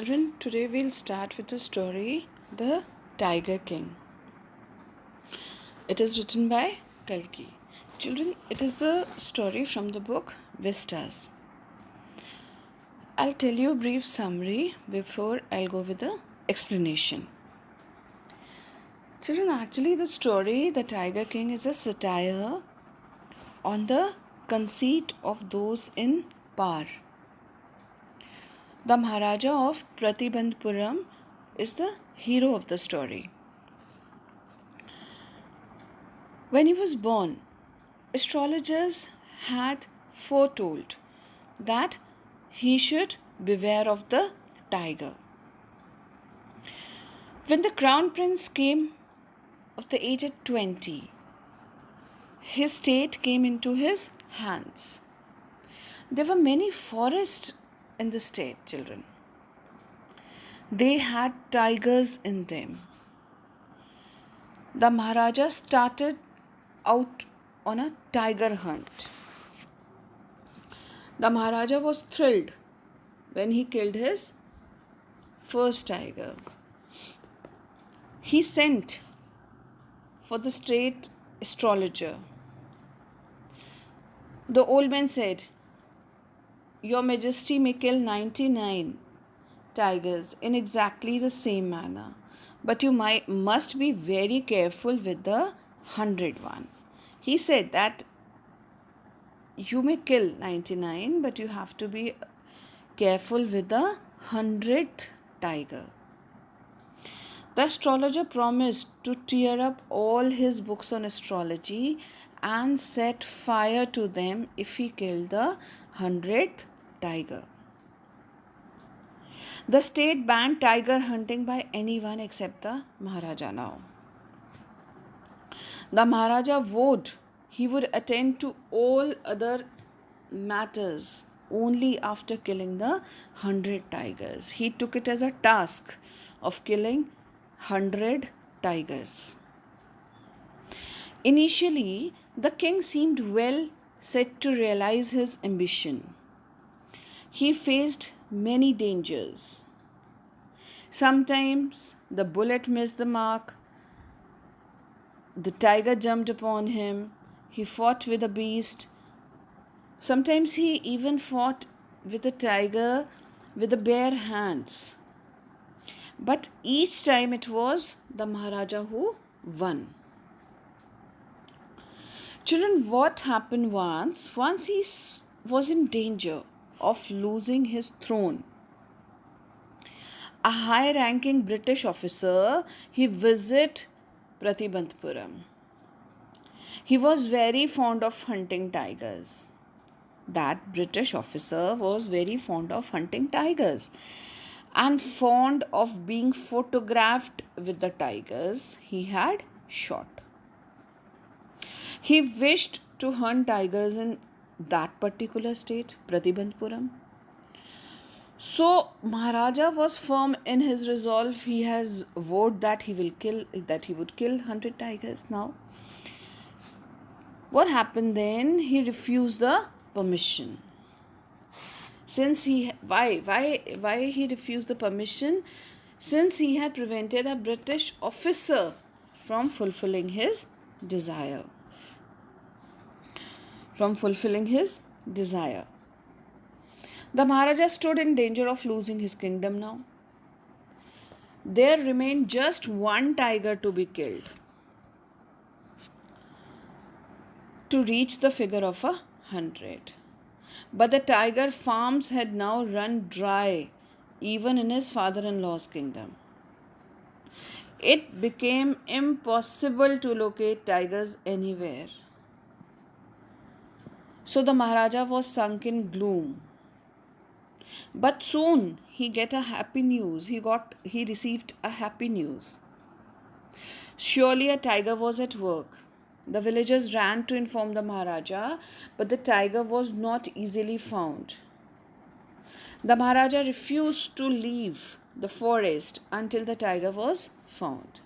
Children, today we'll start with the story The Tiger King. It is written by Kalki. Children, it is the story from the book Vistas. I'll tell you a brief summary before I'll go with the explanation. Children, actually, the story The Tiger King is a satire on the conceit of those in power. The Maharaja of Pratibandpuram is the hero of the story. When he was born, astrologers had foretold that he should beware of the tiger. When the crown prince came of the age at 20, his state came into his hands. There were many forests in the state, children. They had tigers in them. The Maharaja started out on a tiger hunt. The Maharaja was thrilled when he killed his first tiger. He sent for the state astrologer. The old man said, "Your Majesty may kill 99 tigers in exactly the same manner, but you must be very careful with the 100th one." He said that you may kill 99, but you have to be careful with the 100th tiger. The astrologer promised to tear up all his books on astrology and set fire to them if he killed the 100th tiger. The state banned tiger hunting by anyone except the Maharaja now. The Maharaja vowed he would attend to all other matters only after killing the 100 tigers. He took it as a task of killing 100 tigers. Initially, the king seemed well set to realize his ambition. He faced many dangers. Sometimes the bullet missed the mark. The tiger jumped upon him. He fought with a beast. Sometimes he even fought with a tiger with the bare hands. But each time it was the Maharaja who won. Children, what happened once he was in danger of losing his throne. A high-ranking British officer, he visited Pratibandpuram. He was very fond of hunting tigers. That British officer was very fond of hunting tigers and fond of being photographed with the tigers he had shot. He wished to hunt tigers in that particular state, Pratibandpuram. So Maharaja was firm in his resolve. He has vowed that he would kill 100 tigers now. What happened then? He refused the permission. Why he refused the permission? Since he had prevented a British officer from fulfilling his desire. The Maharaja stood in danger of losing his kingdom now. There remained just one tiger to be killed to reach the figure of 100. But the tiger farms had now run dry even in his father-in-law's kingdom. It became impossible to locate tigers anywhere. So the Maharaja was sunk in gloom. But soon he received a happy news. Surely a tiger was at work. The villagers ran to inform the Maharaja, but the tiger was not easily found. The Maharaja refused to leave the forest until the tiger was found.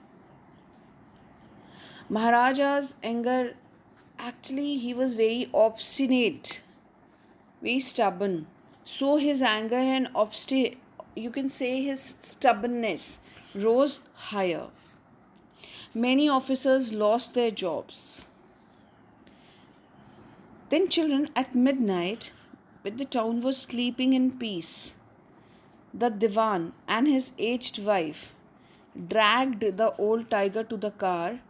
Maharaja's anger, actually he was very obstinate, very stubborn. So his anger and you can say his stubbornness rose higher. Many officers lost their jobs. Then, children, at midnight, when the town was sleeping in peace, the Diwan and his aged wife dragged the old tiger to the car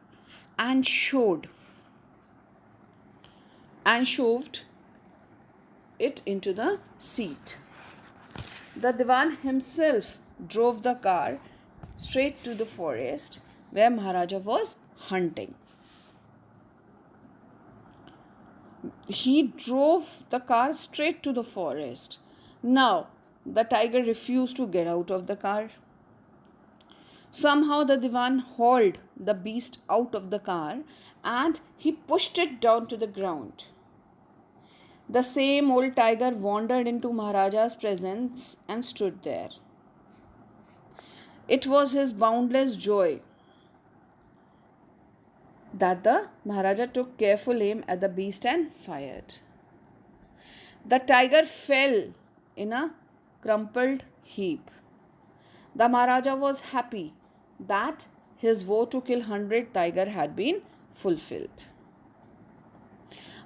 and shoved it into the seat. The Diwan himself drove the car straight to the forest where Maharaja was hunting. He drove the car straight to the forest. Now, the tiger refused to get out of the car. Somehow, the Diwan hauled the beast out of the car and he pushed it down to the ground. The same old tiger wandered into Maharaja's presence and stood there. It was his boundless joy that the Maharaja took careful aim at the beast and fired. The tiger fell in a crumpled heap. The Maharaja was happy that his vow to kill 100 tiger had been fulfilled.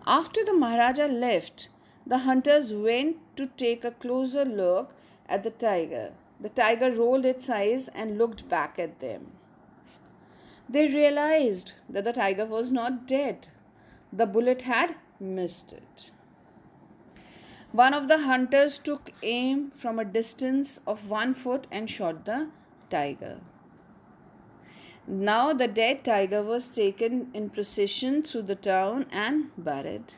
After the Maharaja left, the hunters went to take a closer look at the tiger. The tiger rolled its eyes and looked back at them. They realized that the tiger was not dead. The bullet had missed it. One of the hunters took aim from a distance of 1 foot and shot the tiger. Now the dead tiger was taken in procession through the town and buried.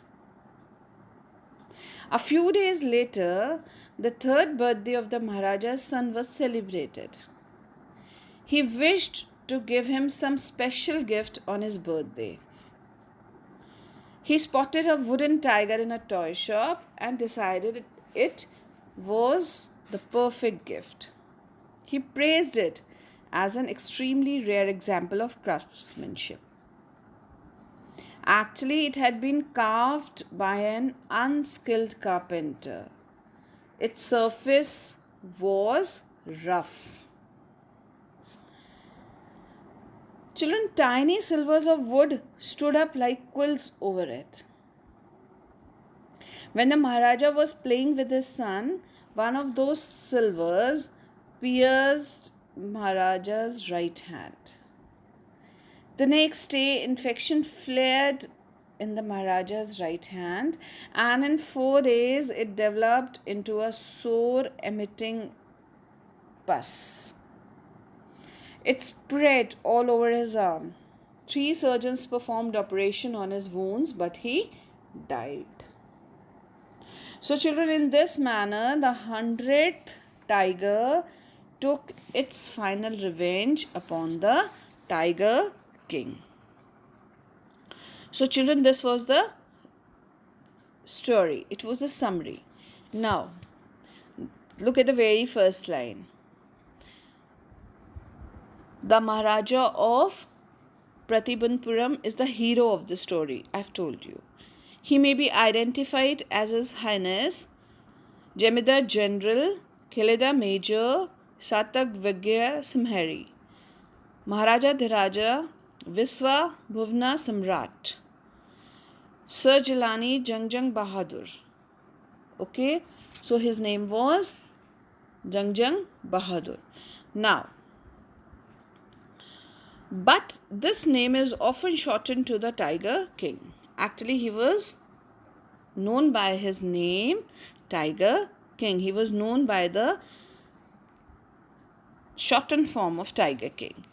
A few days later, the third birthday of the Maharaja's son was celebrated. He wished to give him some special gift on his birthday. He spotted a wooden tiger in a toy shop and decided it was the perfect gift. He praised it as an extremely rare example of craftsmanship. Actually, it had been carved by an unskilled carpenter. Its surface was rough. Children, tiny silvers of wood stood up like quills over it. When the Maharaja was playing with his son, one of those silvers pierced Maharaja's right hand. The next day, infection flared in the Maharaja's right hand, and in 4 days, it developed into a sore emitting pus. It spread all over his arm. 3 surgeons performed operation on his wounds, but he died. So, children, in this manner, the 100th tiger took its final revenge upon the Tiger King. So, children, this was the story. It was a summary. Now, look at the very first line. The Maharaja of Pratibandpuram is the hero of the story, I've told you. He may be identified as His Highness Jamidar General Khilida Major Satak Vigya Simhari, Maharaja Dhiraja Viswa Bhuvna Samrat, Sir Jilani Jangjang Bahadur. Okay, so his name was Jangjang Bahadur. Now, but this name is often shortened to the Tiger King. Actually, he was known by his name, Tiger King. He was known by the shortened form of Tiger King.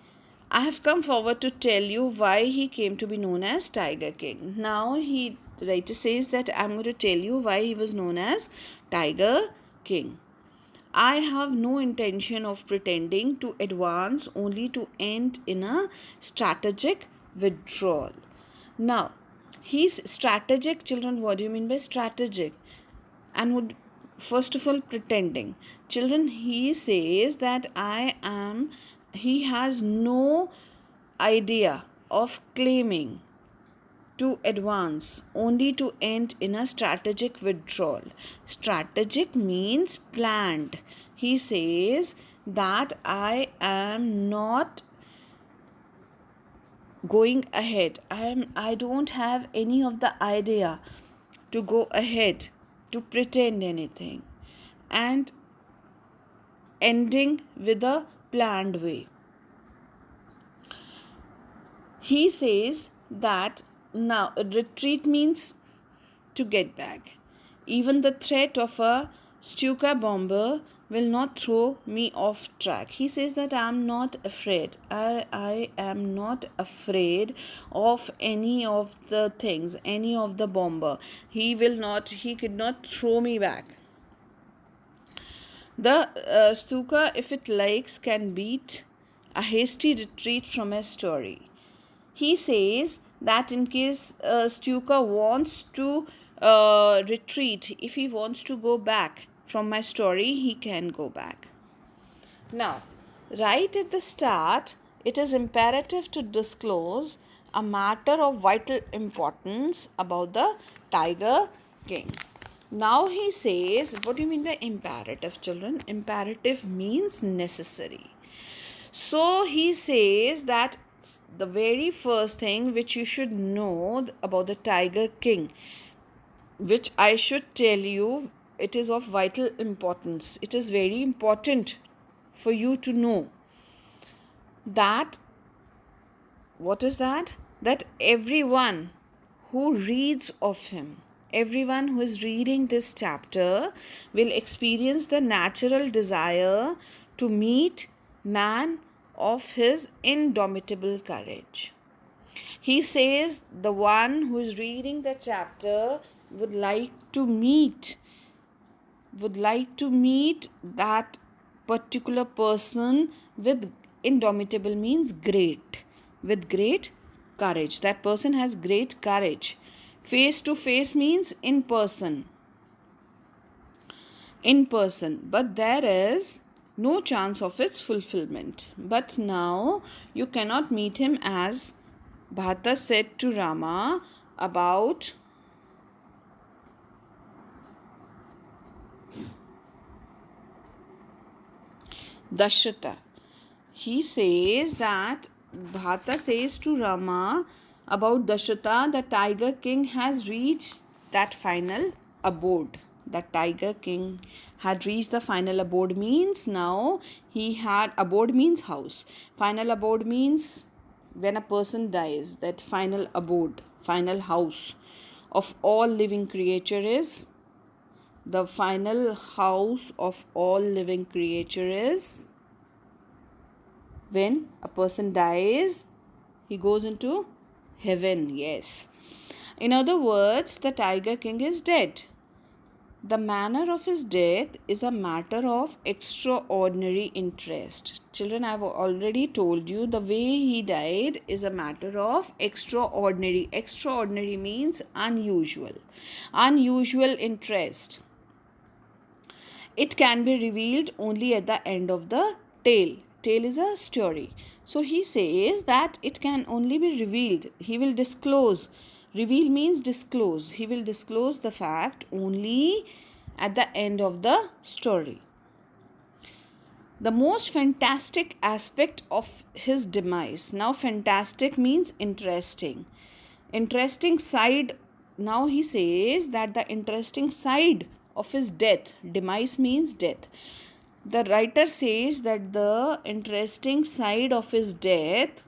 I have come forward to tell you why he came to be known as Tiger King. Now, the writer says that I'm going to tell you why he was known as Tiger King. I have no intention of pretending to advance, only to end in a strategic withdrawal. Now, he's strategic, children. What do you mean by strategic? And would first of all pretending. Children, he says that he has no idea of claiming to advance, only to end in a strategic withdrawal. Strategic means planned. He says that I am not going ahead. I don't have any of the idea to go ahead, to pretend anything, and ending with a planned way. He says that now retreat means to get back. Even the threat of a Stuka bomber will not throw me off track. He says that I am not afraid. I am not afraid of any of the things, any of the bomber. He could not throw me back. The Stuka, if it likes, can beat a hasty retreat from a story. He says that in case Stuka wants to retreat, if he wants to go back from my story, he can go back. Now, right at the start, it is imperative to disclose a matter of vital importance about the Tiger King. Now he says, what do you mean by imperative, children? Imperative means necessary. So he says that the very first thing which you should know about the Tiger King, which I should tell you, it is of vital importance. It is very important for you to know that, what is that? That everyone who reads of him, everyone who is reading this chapter will experience the natural desire to meet man of his indomitable courage. He says the one who is reading the chapter would like to meet that particular person with indomitable means great, with great courage. That person has great courage. Face to face means in person, but there is no chance of its fulfillment. But now you cannot meet him, as Bharata said to Rama about Dashrata. He says that Bharata says to Rama about Dashrata, the Tiger King has reached that final abode. The Tiger King had reached the final abode means now he had, abode means house. Final abode means when a person dies, that final abode, final house of all living creature is, the final house of all living creature is when a person dies, he goes into heaven. Yes. In other words, the Tiger King is dead. The manner of his death is a matter of extraordinary interest. Children, I have already told you the way he died is a matter of extraordinary. Extraordinary means unusual. Unusual interest. It can be revealed only at the end of the tale. Tale is a story. So he says that it can only be revealed. He will disclose. Reveal means disclose. He will disclose the fact only at the end of the story. The most fantastic aspect of his demise. Now, fantastic means interesting. Interesting side. Now he says that the interesting side of his death. Demise means death. The writer says that the interesting side of his death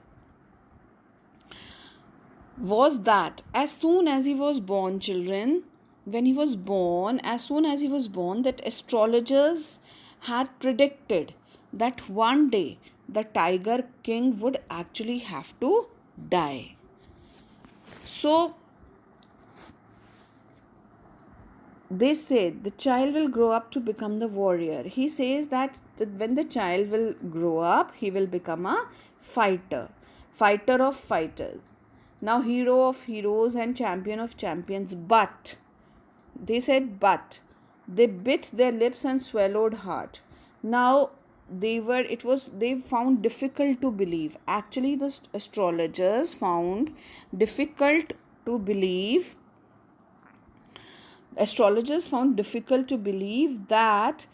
was that as soon as he was born, children, when he was born, as soon as he was born, that astrologers had predicted that one day the Tiger King would actually have to die. So they said the child will grow up to become the warrior. He says that when the child will grow up, he will become a fighter of fighters. Now, hero of heroes and champion of champions. But they said, but they bit their lips and swallowed hard. Now they found difficult to believe. Actually, the astrologers found difficult to believe. Astrologers found difficult to believe that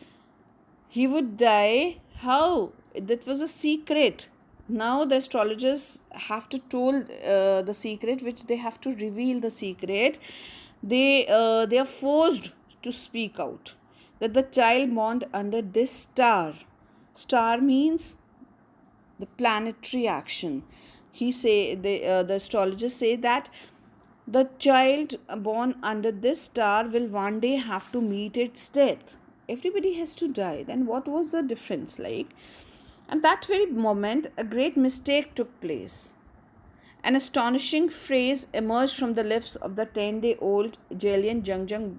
He would die. How? That was a secret. Now the astrologers have to tell the secret, which they have to reveal the secret. They are forced to speak out that the child born under this star. Star means the planetary action. The astrologers say that the child born under this star will one day have to meet its death. Everybody has to die. Then what was the difference like? At that very moment, a great mistake took place. An astonishing phrase emerged from the lips of the 10-day-old Jalian Jungjung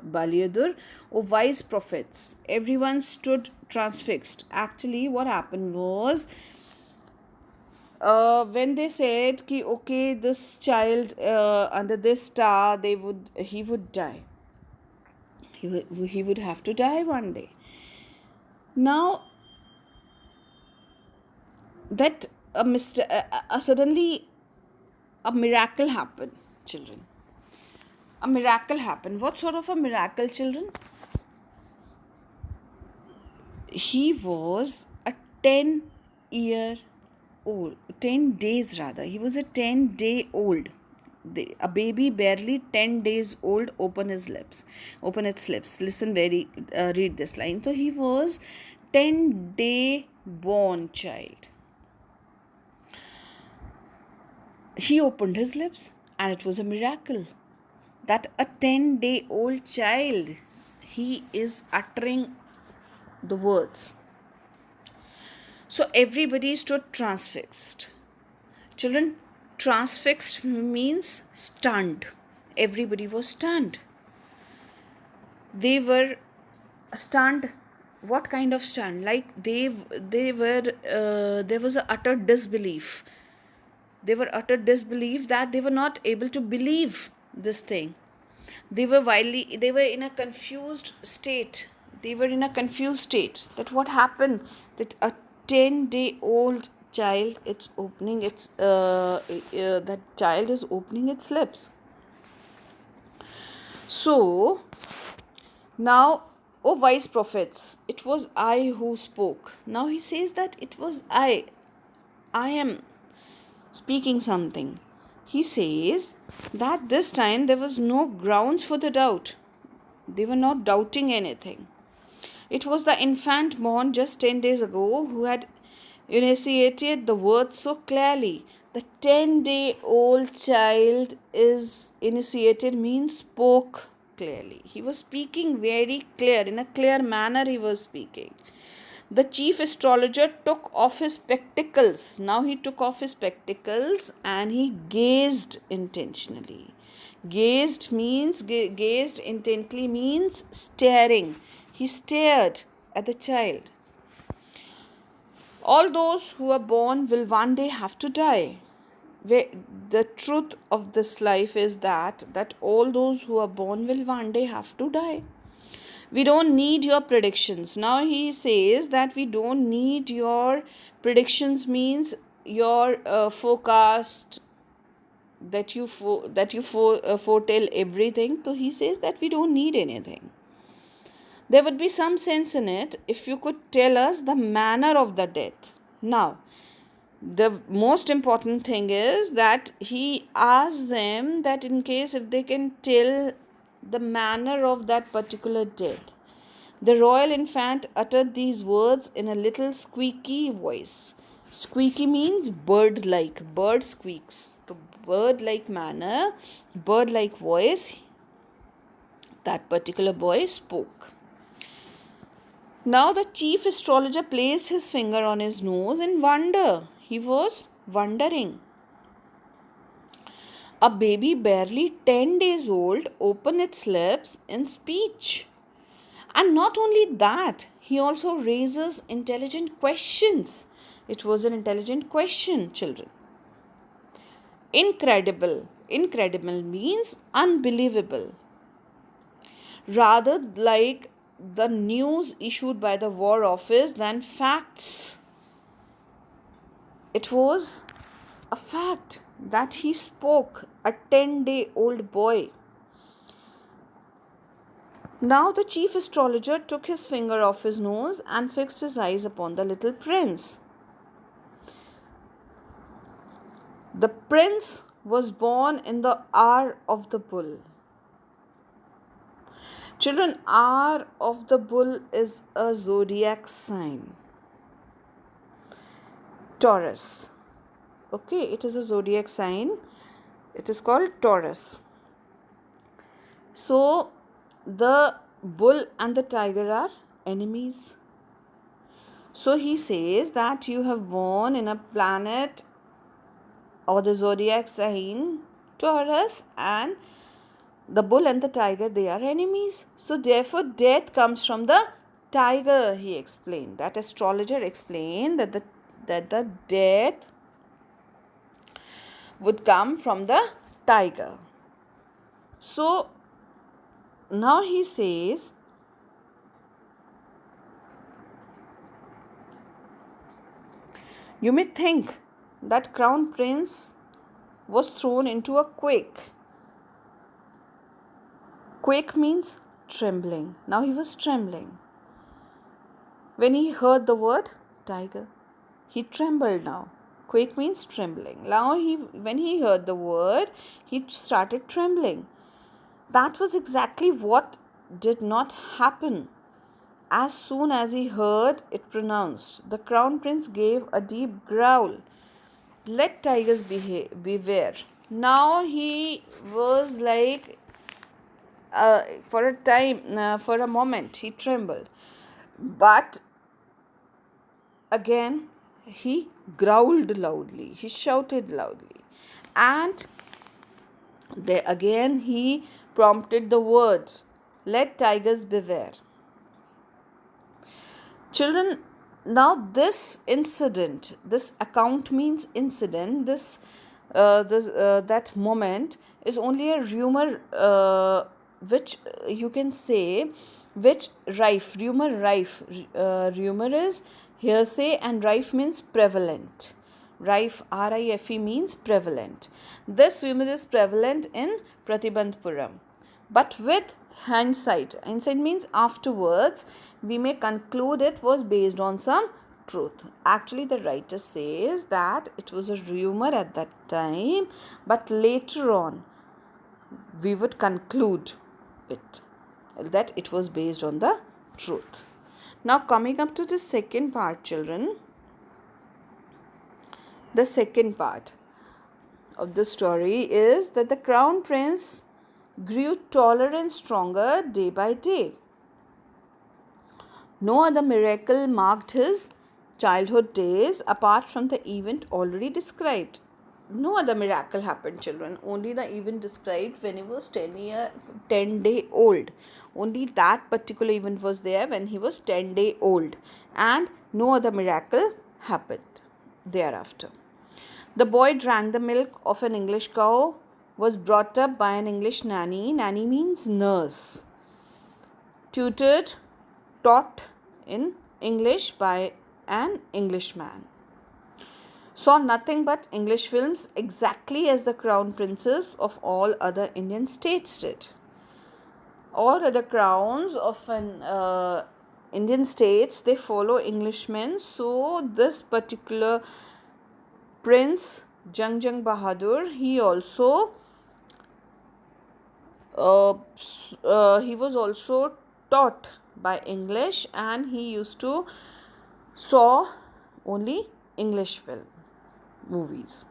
Baliadur, or wise prophets. Everyone stood transfixed. Actually, what happened was, when they said ki okay, this child under this star, he would die. He would have to die one day. Now that suddenly a miracle happened, children. A miracle happened. What sort of a miracle, children? He was a 10-year old, 10 days rather. He was a 10-day old. A baby barely 10 days old open its lips. Listen read this line. So he was 10-day born child. He opened his lips, and it was a miracle that a 10-day-old child, he is uttering the words. So everybody stood transfixed. Children, transfixed means stunned. Everybody was stunned. They were stunned. What kind of stunned? Like they were there was a utter disbelief. They were utter disbelief that they were not able to believe this thing. They were in a confused state. That what happened? That a 10-day-old child, that child is opening its lips. So now, O wise prophets, it was I who spoke. Now he says that it was I am speaking something. He says that this time there was no grounds for the doubt. They were not doubting anything. It was the infant born just 10 days ago who had enunciated the words so clearly. The 10-day-old child is initiated means spoke clearly. He was speaking very clear. In a clear manner he was speaking. The chief astrologer took off his spectacles. Now he took off his spectacles and he gazed intentionally. Gazed intently means staring. He stared at the child. All those who are born will one day have to die. The truth of this life is that all those who are born will one day have to die. We don't need your predictions. Now he says that we don't need your predictions, means your forecast, that you foretell everything. So he says that we don't need anything. There would be some sense in it if you could tell us the manner of the death. Now, the most important thing is that he asks them that in case if they can tell the manner of that particular death. The royal infant uttered these words in a little squeaky voice. Squeaky means bird-like. Bird squeaks. The bird-like manner, bird-like voice, that particular boy spoke. Now the chief astrologer placed his finger on his nose in wonder. He was wondering. A baby barely 10 days old opened its lips in speech. And not only that, he also raises intelligent questions. It was an intelligent question, children. Incredible. Incredible means unbelievable. Rather like the news issued by the War Office than facts. It was a fact that he spoke, a 10-day-old boy. Now the chief astrologer took his finger off his nose and fixed his eyes upon the little prince. The prince was born in the hour of the bull. Children, hour of the bull is a zodiac sign. Taurus. Okay, it is a zodiac sign. It is called Taurus. So, the bull and the tiger are enemies. So, he says that you have born in a planet or the zodiac sign Taurus, and the bull and the tiger, they are enemies. So, therefore, death comes from the tiger, he explained. That astrologer explained that the death would come from the tiger. So, now he says, you may think that crown prince was thrown into a quake. Quake means trembling. Now he was trembling. When he heard the word tiger, he trembled now. Quake means trembling. Now when he heard the word, he started trembling. That was exactly what did not happen. As soon as he heard it pronounced, the crown prince gave a deep growl. Let tigers beware. Now he was like, for a moment, he trembled. But again, he growled loudly, he shouted loudly. And there again, he prompted the words, let tigers beware. Children, now this incident, this account means incident, that moment is only a rumor, which you can say, which rife, rumor is hearsay, and rife means prevalent. Rife, R-I-F-E, means prevalent. This rumor is prevalent in Pratibandpuram. But with hindsight means afterwards, we may conclude it was based on some truth. Actually, the writer says that it was a rumor at that time, but later on, we would conclude that it was based on the truth. Now, coming up to the second part, children. The second part of the story is that the crown prince grew taller and stronger day by day. No other miracle marked his childhood days apart from the event already described. No other miracle happened, children. Only the event described when he was 10-day old. Only that particular event was there when he was 10-day old. And no other miracle happened thereafter. The boy drank the milk of an English cow, was brought up by an English nanny. Nanny means nurse. Tutored, taught in English by an Englishman. Saw nothing but English films exactly as the crown princes of all other Indian states did. All other crowns of an Indian states, they follow Englishmen. So this particular Prince Jung Bahadur, he also he was also taught by English, and he used to saw only English movies.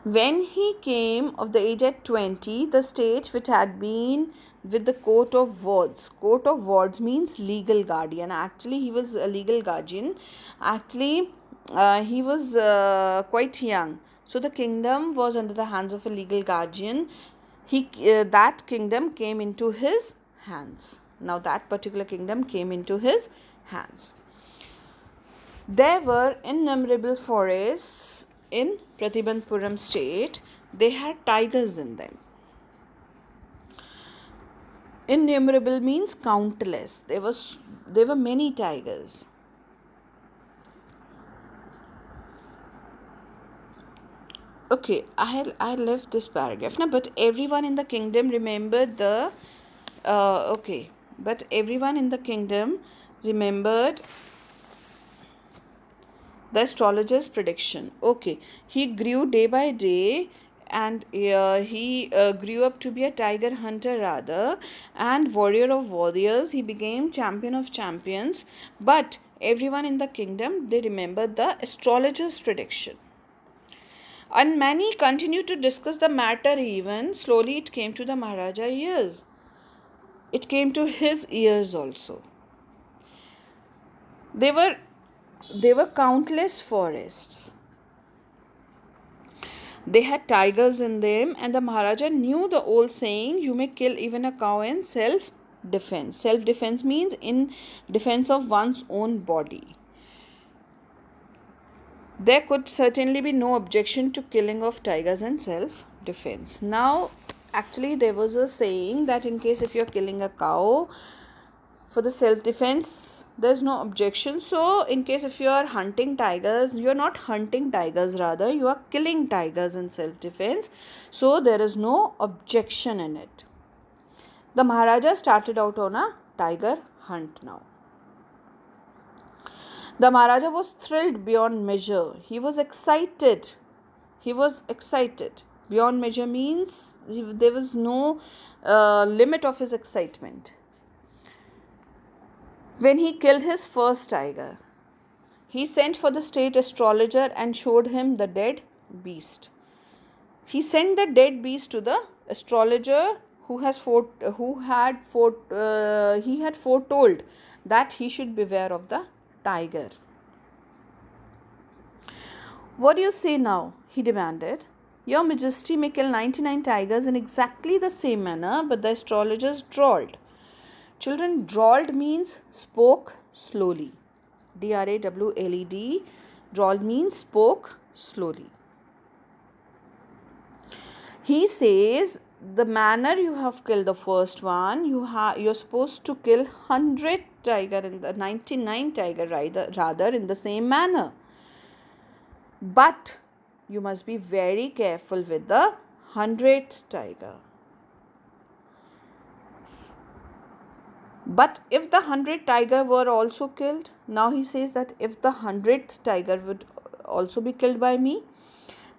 When he came of the age at 20, the stage which had been with the court of wards. Court of wards means legal guardian. Actually, he was a legal guardian. Actually, he was quite young. So the kingdom was under the hands of a legal guardian. That kingdom came into his hands. Now that particular kingdom came into his hands. There were innumerable forests in Pratibandpuram state. They had tigers in them. Innumerable means countless. There were many tigers. Okay, I left this paragraph now, but everyone in the kingdom remembered the okay, but everyone in the kingdom remembered the astrologer's prediction. Okay, he grew day by day, and he grew up to be a tiger hunter rather, and warrior of warriors. He became champion of champions. But everyone in the kingdom, they remembered the astrologer's prediction. And many continued to discuss the matter. Even slowly it came to the Maharaja ears. It came to his ears also. There were countless forests. They had tigers in them, and the Maharaja knew the old saying, you may kill even a cow in self defense. Self defense means in defense of one's own body. There could certainly be no objection to killing of tigers in self defense. Now, actually, there was a saying that in case if you're killing a cow for the self defense, there's no objection. So in case if you are hunting tigers, you're not hunting tigers, rather you are killing tigers in self defense, so there is no objection in it. The Maharaja started out on a tiger hunt. Now the Maharaja was thrilled beyond measure. He was excited beyond measure means there was no limit of his excitement. When he killed his first tiger, he sent for the state astrologer and showed him the dead beast. He sent the dead beast to the astrologer he had foretold that he should beware of the tiger. What do you say now? He demanded. Your Majesty may kill 99 tigers in exactly the same manner, but the astrologers drawled. Children, drawled means spoke slowly. DRAWLED. Drawled means spoke slowly. He says, the manner you have killed the first one, you're supposed to kill 100 tiger in the 99 tiger rather in the same manner. But you must be very careful with the 100th tiger. But if the 100th tiger were also killed, now he says that if the 100th tiger would also be killed by me,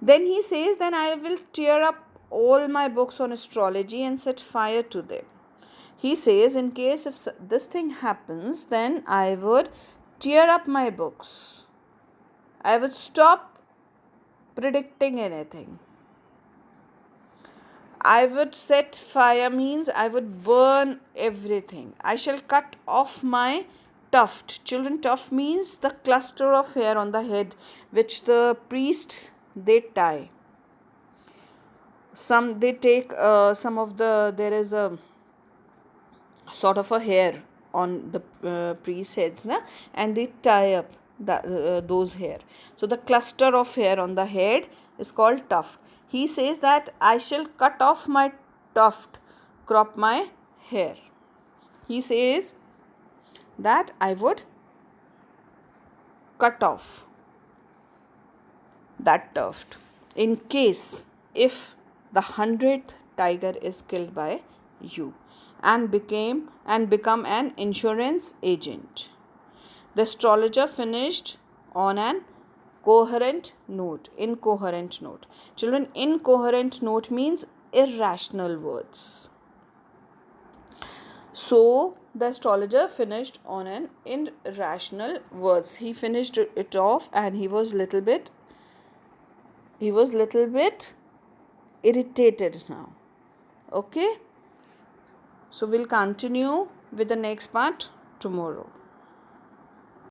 then he says, then I will tear up all my books on astrology and set fire to them. He says, in case if this thing happens, then I would tear up my books. I would stop predicting anything. I would set fire means I would burn everything. I shall cut off my tuft. Children, tuft means the cluster of hair on the head which the priest they tie. They take there is a sort of a hair on the priest's heads, and they tie up those hair. So the cluster of hair on the head is called tuft. He says that I shall cut off my tuft, crop my hair. He says that I would cut off that tuft in case if the 100th tiger is killed by you, and become an insurance agent. The astrologer finished on an incoherent note. Children, incoherent note means irrational words. So the astrologer finished on an irrational words. He finished it off, and he was little bit irritated now. Okay, so we'll continue with the next part tomorrow.